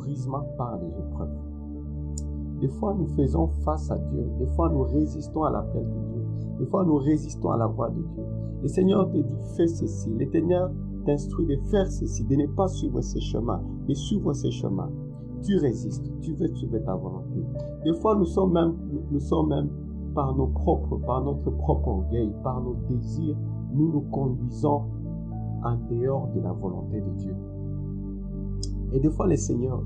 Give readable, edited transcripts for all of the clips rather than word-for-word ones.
brisement par les épreuves. Des fois, nous faisons face à Dieu. Des fois, nous résistons à l'appel de Dieu. Des fois, nous résistons à la voix de Dieu. Le Seigneur te dit, fais ceci. Le Seigneur t'instruit de faire ceci, de ne pas suivre ces chemins, de suivre ces chemins. Tu résistes, tu veux suivre ta volonté. Des fois, nous sommes même par notre propre orgueil, par nos désirs, nous nous conduisons en dehors de la volonté de Dieu. Et des fois, le Seigneur,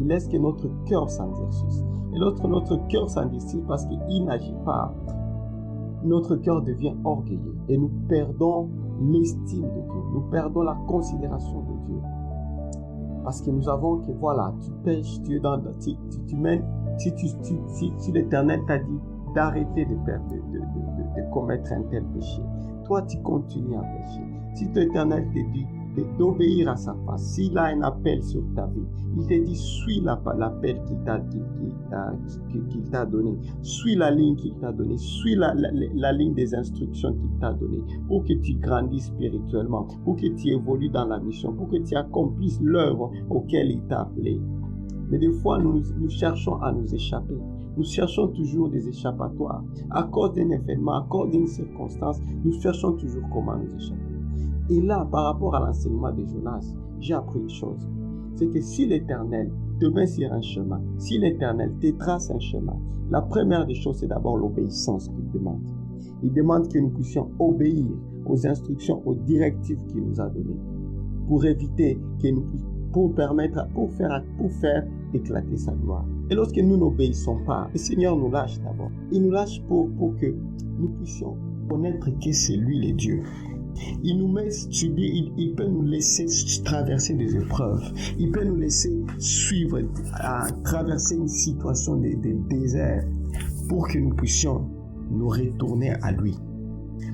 il laisse que notre cœur s'endurcisse. Et notre cœur s'endurcisse parce qu'il n'agit pas. Notre cœur devient orgueilleux et nous perdons l'estime de Dieu. Nous perdons la considération de Dieu. Parce que nous avons que, voilà, tu pêches, tu mènes, si l'Éternel t'a dit d'arrêter de commettre un tel péché, toi, tu continues à pécher. Si l'Éternel te dit d'obéir à sa face, s'il a un appel sur ta vie, il te dit suis l'appel qu'il t'a donné, suis la ligne qu'il t'a donnée, suis la ligne des instructions qu'il t'a donnée pour que tu grandisses spirituellement, pour que tu évolues dans la mission, pour que tu accomplisses l'œuvre auquel il t'a appelé. Mais des fois, nous cherchons à nous échapper. Nous cherchons toujours des échappatoires. À cause d'un événement, à cause d'une circonstance, nous cherchons toujours comment nous échapper. Et là, par rapport à l'enseignement de Jonas, j'ai appris une chose. C'est que si l'Éternel te met sur un chemin, si l'Éternel te trace un chemin, la première des choses, c'est d'abord l'obéissance qu'il demande. Il demande que nous puissions obéir aux instructions, aux directives qu'il nous a données, pour éviter que nous pour faire éclater sa gloire. Et lorsque nous n'obéissons pas, le Seigneur nous lâche d'abord. Il nous lâche pour que nous puissions connaître que c'est lui le Dieu. Il nous met subir, il peut nous laisser traverser des épreuves. Il peut nous laisser suivre, traverser une situation de désert pour que nous puissions nous retourner à lui.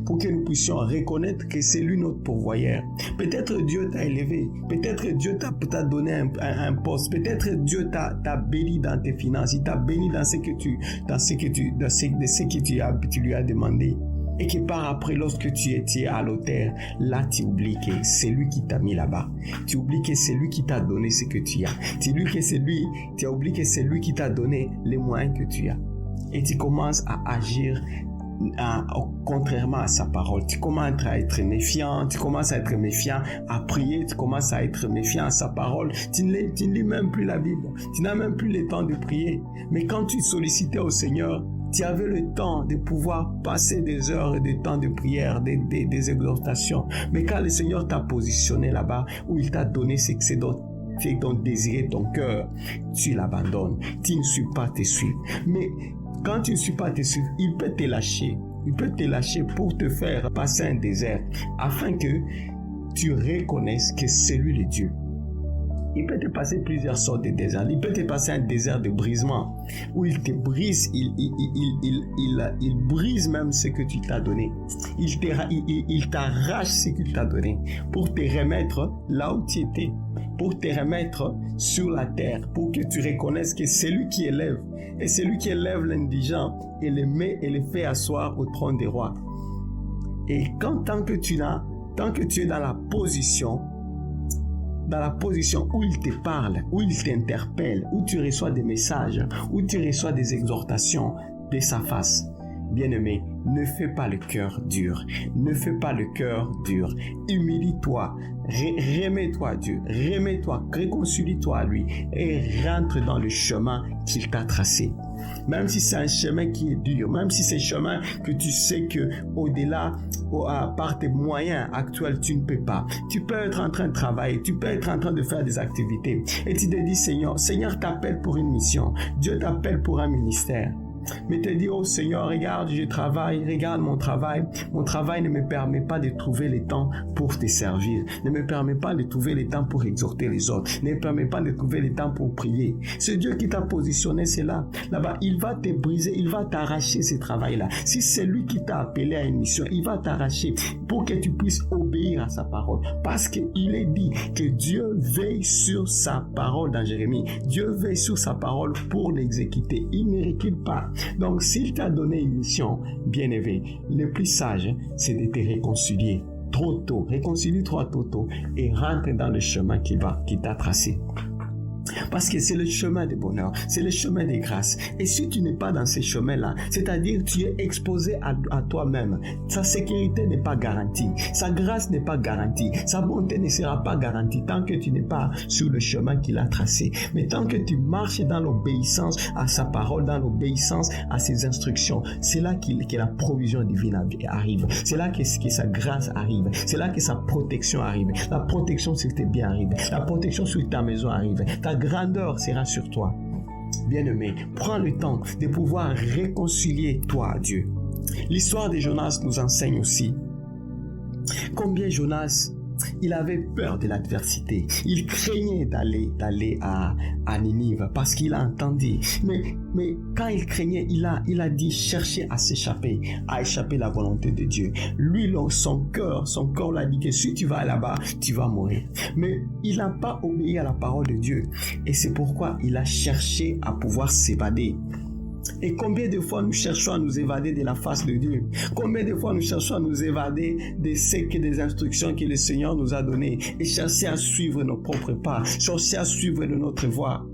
Pour que nous puissions reconnaître que c'est lui notre pourvoyeur. Peut-être Dieu t'a élevé, peut-être Dieu t'a donné un poste, peut-être Dieu t'a béni dans tes finances, il t'a béni dans ce que tu lui as demandé. Et que par après, lorsque tu étais à l'autel, là tu oublies que c'est lui qui t'a mis là-bas. Tu oublies que c'est lui qui t'a donné ce que tu as. Tu oublies que c'est lui qui t'a donné les moyens que tu as. Et tu commences à agir contrairement à sa parole. Tu commences à être méfiant, à prier, tu commences à être méfiant à sa parole. Tu ne lis même plus la Bible. Tu n'as même plus le temps de prier. Mais quand tu sollicitais au Seigneur, tu avais le temps de pouvoir passer des heures et des temps de prière, des exhortations. Mais quand le Seigneur t'a positionné là-bas, où il t'a donné ce dont désirait ton cœur, tu l'abandonnes. Tu ne suis pas te suivre. Mais quand tu ne suis pas te suivre, il peut te lâcher. Il peut te lâcher pour te faire passer un désert, afin que tu reconnaisses que c'est lui le Dieu. Il peut te passer plusieurs sortes de déserts. Il peut te passer un désert de brisement, où il te brise, il brise même ce que tu t'as donné. Il t'arrache ce qu'il t'a donné pour te remettre là où tu étais, pour te remettre sur la terre, pour que tu reconnaisses que c'est lui qui élève, et c'est lui qui élève l'indigent et le met et le fait asseoir au trône des rois. Et tant que tu es dans la position où il te parle, où il t'interpelle, où tu reçois des messages, où tu reçois des exhortations de sa face. Bien-aimé, ne fais pas le cœur dur. Ne fais pas le cœur dur. Humilie-toi. Remets-toi à Dieu. Remets-toi. Réconcilie-toi à lui. Et rentre dans le chemin qu'il t'a tracé. Même si c'est un chemin qui est dur, même si c'est un chemin que tu sais que au-delà, par tes moyens actuels, tu ne peux pas. Tu peux être en train de travailler, tu peux être en train de faire des activités. Et tu te dis, Seigneur t'appelle pour une mission. Dieu t'appelle pour un ministère. Mais te dis, oh Seigneur, regarde, je travaille, regarde mon travail. Mon travail ne me permet pas de trouver le temps pour te servir. Ne me permet pas de trouver le temps pour exhorter les autres. Ne me permet pas de trouver le temps pour prier. C'est Dieu qui t'a positionné, c'est là. Là-bas, il va te briser, il va t'arracher ce travail-là. Si c'est lui qui t'a appelé à une mission, il va t'arracher pour que tu puisses obéir à sa parole. Parce qu'il est dit que Dieu veille sur sa parole dans Jérémie. Dieu veille sur sa parole pour l'exécuter. Il ne recule pas. Donc, s'il t'a donné une mission, bien aimé, le plus sage, c'est de te réconcilier trop tôt. Réconcilie-toi trop tôt et rentre dans le chemin qui t'a tracé. Parce que c'est le chemin du bonheur, c'est le chemin des grâces. Et si tu n'es pas dans ces chemins-là, c'est-à-dire tu es exposé à toi-même, sa sécurité n'est pas garantie, sa grâce n'est pas garantie, sa bonté ne sera pas garantie tant que tu n'es pas sur le chemin qu'il a tracé. Mais tant que tu marches dans l'obéissance à sa parole, dans l'obéissance à ses instructions, c'est là que la provision divine arrive. C'est là que sa grâce arrive. C'est là que sa protection arrive. La protection sur tes biens arrive. La protection sur ta maison arrive. Ta grandeur sera sur toi. Bien-aimé, prends le temps de pouvoir réconcilier toi à Dieu. L'histoire de Jonas nous enseigne aussi combien Jonas, il avait peur de l'adversité. Il craignait d'aller à Ninive parce qu'il a entendu. Mais quand il craignait, il a dit chercher à s'échapper, à échapper à la volonté de Dieu. Lui, son cœur l'a dit que si tu vas là-bas, tu vas mourir. Mais il n'a pas obéi à la parole de Dieu. Et c'est pourquoi il a cherché à pouvoir s'évader. Et combien de fois nous cherchons à nous évader de la face de Dieu? Combien de fois nous cherchons à nous évader des instructions que le Seigneur nous a données et chercher à suivre nos propres pas, chercher à suivre de notre voie?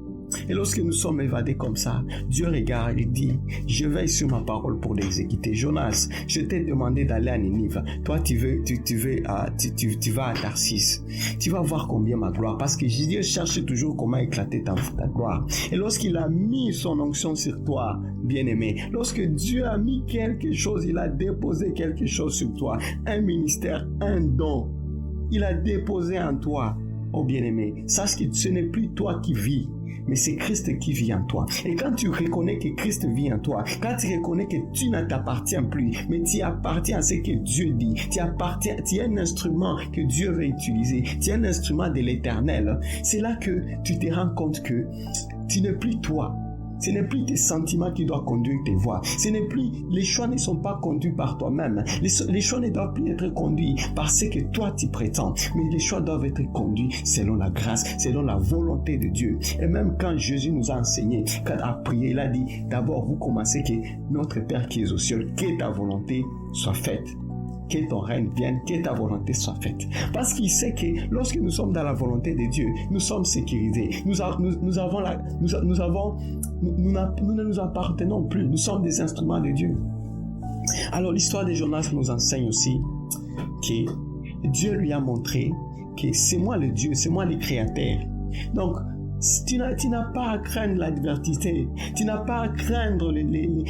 Et lorsque nous sommes évadés comme ça, Dieu regarde et dit, je veille sur ma parole pour l'exécuter. Jonas, je t'ai demandé d'aller à Ninive. Toi, tu vas à Tarsis. Tu vas voir combien ma gloire. Parce que Dieu cherche toujours comment éclater ta gloire. Et lorsqu'il a mis son onction sur toi, bien-aimé, lorsque Dieu a mis quelque chose, il a déposé quelque chose sur toi, un ministère, un don, il a déposé en toi, oh bien-aimé, sache que ce n'est plus toi qui vis, mais c'est Christ qui vit en toi. Et quand tu reconnais que Christ vit en toi, quand tu reconnais que tu ne t'appartiens plus, mais tu appartiens à ce que Dieu dit, tu es un instrument que Dieu veut utiliser, tu es un instrument de l'Éternel, c'est là que tu te rends compte que tu n'es plus toi. Ce n'est plus tes sentiments qui doivent conduire tes voies. Les choix ne sont pas conduits par toi-même. Les choix ne doivent plus être conduits par ce que toi tu prétends. Mais les choix doivent être conduits selon la grâce, selon la volonté de Dieu. Et même quand Jésus nous a enseigné, quand il a prié, il a dit, d'abord vous commencez que notre Père qui est aux cieux, que ta volonté soit faite. Que ton règne vienne, que ta volonté soit faite. Parce qu'il sait que lorsque nous sommes dans la volonté de Dieu, nous sommes sécurisés. Nous ne nous appartenons plus. Nous sommes des instruments de Dieu. Alors l'histoire de Jonas nous enseigne aussi que Dieu lui a montré que c'est moi le Dieu, c'est moi le Créateur. Donc, tu n'as pas à craindre l'adversité, tu n'as pas à craindre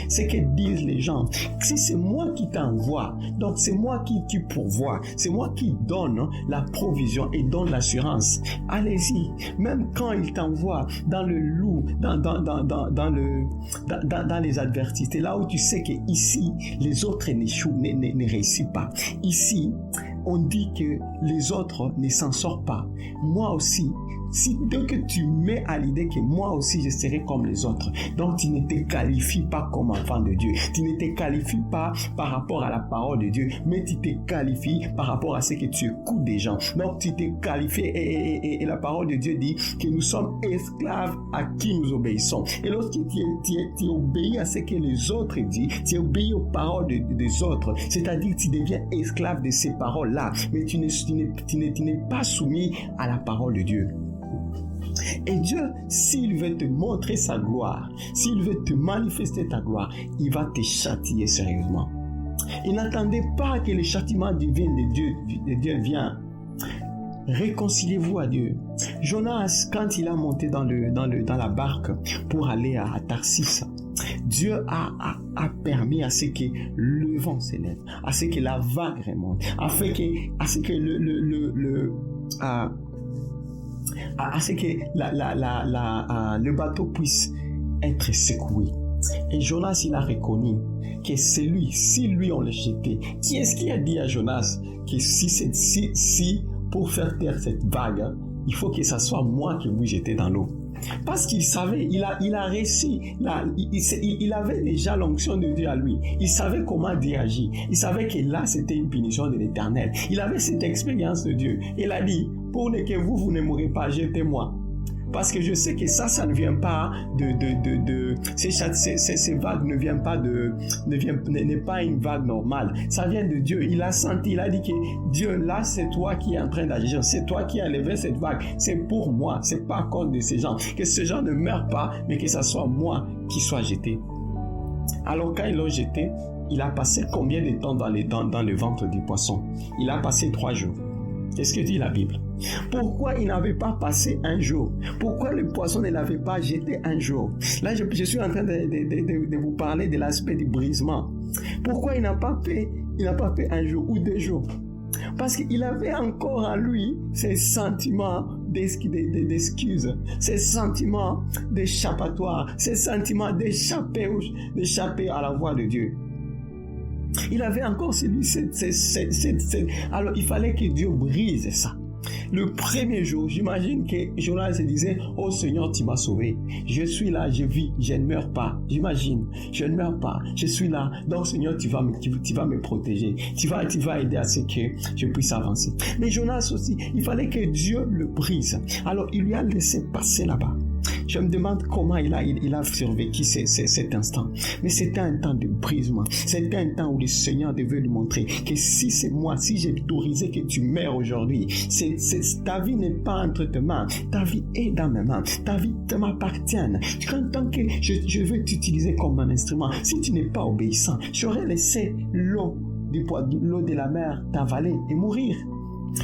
ce que disent les gens. Si c'est moi qui t'envoie, donc c'est moi qui pourvois, c'est moi qui donne la provision et donne l'assurance. Allez-y, même quand il t'envoie dans le loup, dans les adversités, là où tu sais que ici les autres ne réussissent pas. Ici, on dit que les autres ne s'en sortent pas. Moi aussi. Dès que tu mets à l'idée que moi aussi je serai comme les autres, donc tu ne te qualifies pas comme enfant de Dieu, tu ne te qualifies pas par rapport à la parole de Dieu, mais tu te qualifies par rapport à ce que tu écoutes des gens. Donc tu te qualifies et la parole de Dieu dit que nous sommes esclaves à qui nous obéissons. Et lorsque tu obéis à ce que les autres disent, tu obéis aux paroles des autres, c'est-à-dire que tu deviens esclave de ces paroles-là, mais tu n'es pas soumis à la parole de Dieu. Et Dieu, s'il veut te montrer sa gloire, s'il veut te manifester ta gloire, il va te châtier sérieusement. Et n'attendez pas que le châtiment divin de Dieu vienne. Réconciliez-vous à Dieu. Jonas, quand il a monté dans la barque pour aller à Tarsis, Dieu a permis à ce que le vent s'élève, à ce que la vague remonte, à ce que le bateau puisse être secoué. Et Jonas, il a reconnu que c'est lui, si lui on le jetait, qui est-ce qui a dit à Jonas que si pour faire taire cette vague, il faut que ça soit moi qui vous jetez dans l'eau? Parce qu'il savait, il a réussi, il avait déjà l'onction de Dieu à lui. Il savait comment Dieu agit. Il savait que là, c'était une punition de l'Éternel. Il avait cette expérience de Dieu. Il a dit, pour que vous ne mourrez pas, jetez-moi. Parce que je sais que ça ne vient pas ces vagues ne viennent pas n'est pas une vague normale. Ça vient de Dieu. Il a senti, il a dit que Dieu, là, c'est toi qui es en train d'agir. C'est toi qui as levé cette vague. C'est pour moi. C'est pas à cause de ces gens. Que ces gens ne meurent pas, mais que ça soit moi qui soit jeté. Alors, quand ils l'ont jeté, il a passé combien de temps dans le ventre du poisson? Il a passé 3 jours. Qu'est-ce que dit la Bible? Pourquoi il n'avait pas passé un jour? Pourquoi le poisson ne l'avait pas jeté un jour? Là, je suis en train de vous parler de l'aspect du brisement. Pourquoi il n'a pas fait un jour ou 2 jours? Parce qu'il avait encore en lui ces sentiments d'excuses, ces sentiments d'échappatoire, ces sentiments d'échapper à la voix de Dieu. Il avait encore celui, alors il fallait que Dieu brise ça. Le premier jour, j'imagine que Jonas se disait, oh Seigneur, tu m'as sauvé. Je suis là, je vis, je ne meurs pas. J'imagine, je ne meurs pas. Je suis là. Donc Seigneur, tu vas me protéger. Tu vas aider à ce que je puisse avancer. Mais Jonas aussi, il fallait que Dieu le brise. Alors il lui a laissé passer là-bas. Je me demande comment il a survécu cet instant. Mais c'était un temps de brisement. C'était un temps où le Seigneur devait lui montrer que si c'est moi, si j'ai autorisé que tu meurs aujourd'hui, ta vie n'est pas entre tes mains. Ta vie est dans mes mains. Ta vie m'appartient. Tant que je veux t'utiliser comme un instrument, si tu n'es pas obéissant, j'aurais laissé l'eau de la mer t'avaler et mourir.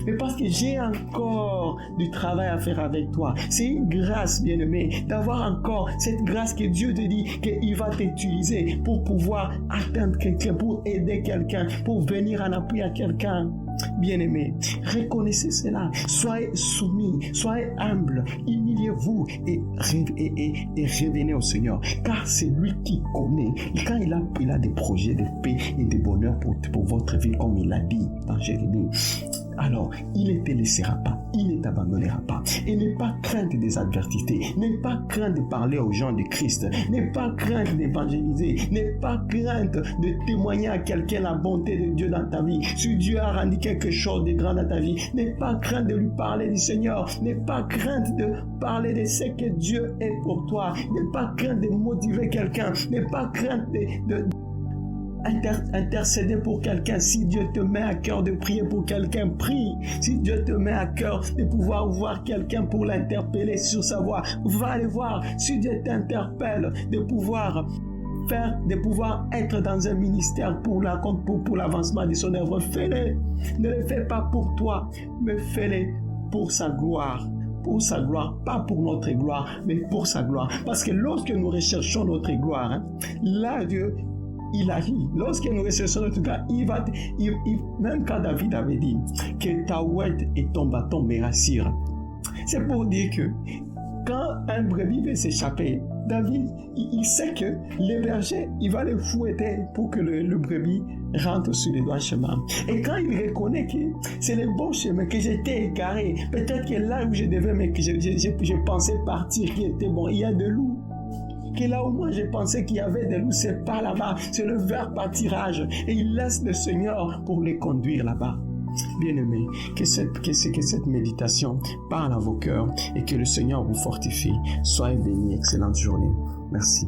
Mais parce que j'ai encore du travail à faire avec toi. C'est une grâce, bien-aimé, d'avoir encore cette grâce que Dieu te dit qu'il va t'utiliser pour pouvoir atteindre quelqu'un, pour aider quelqu'un, pour venir en appui à quelqu'un. Bien-aimé, reconnaissez cela. Soyez soumis, soyez humbles, humiliez-vous et revenez au Seigneur. Car c'est lui qui connaît. Quand il a des projets de paix et de bonheur pour votre vie, comme il l'a dit dans Jérémie, alors il ne te laissera pas, il ne t'abandonnera pas. Et n'aie pas crainte des adversités, n'aie pas crainte de parler aux gens de Christ, n'aie pas crainte d'évangéliser, n'aie pas crainte de témoigner à quelqu'un la bonté de Dieu dans ta vie. Si Dieu a rendu quelque chose de grand dans ta vie, n'aie pas crainte de lui parler du Seigneur, n'aie pas crainte de parler de ce que Dieu est pour toi, n'aie pas crainte de motiver quelqu'un, n'aie pas crainte intercéder pour quelqu'un. Si Dieu te met à cœur de prier pour quelqu'un, prie. Si Dieu te met à cœur de pouvoir voir quelqu'un pour l'interpeller sur sa voie, va aller voir. Si Dieu t'interpelle de pouvoir être dans un ministère pour l'avancement de son œuvre, fais-le. Ne le fais pas pour toi, mais fais-le pour sa gloire. Pour sa gloire, pas pour notre gloire, mais pour sa gloire. Parce que lorsque nous recherchons notre gloire, là Dieu, il agit. Lorsque nous recherchons notre gloire, même quand David avait dit que ta ouette et ton bâton me rassurent, c'est pour dire que quand un brebis veut s'échapper, David, il sait que le berger, il va le fouetter pour que le brebis rentre sur le droit chemin. Et quand il reconnaît que c'est le bon chemin, que j'étais égaré, peut-être que là où je devais, mais que je pensais partir, qui était bon, il y a de loups. Que là où moi je pensais qu'il y avait des loups, c'est pas là-bas, c'est le vers pâturage. Et il laisse le Seigneur pour les conduire là-bas. Bien-aimés, que cette méditation parle à vos cœurs et que le Seigneur vous fortifie. Soyez bénis, excellente journée. Merci.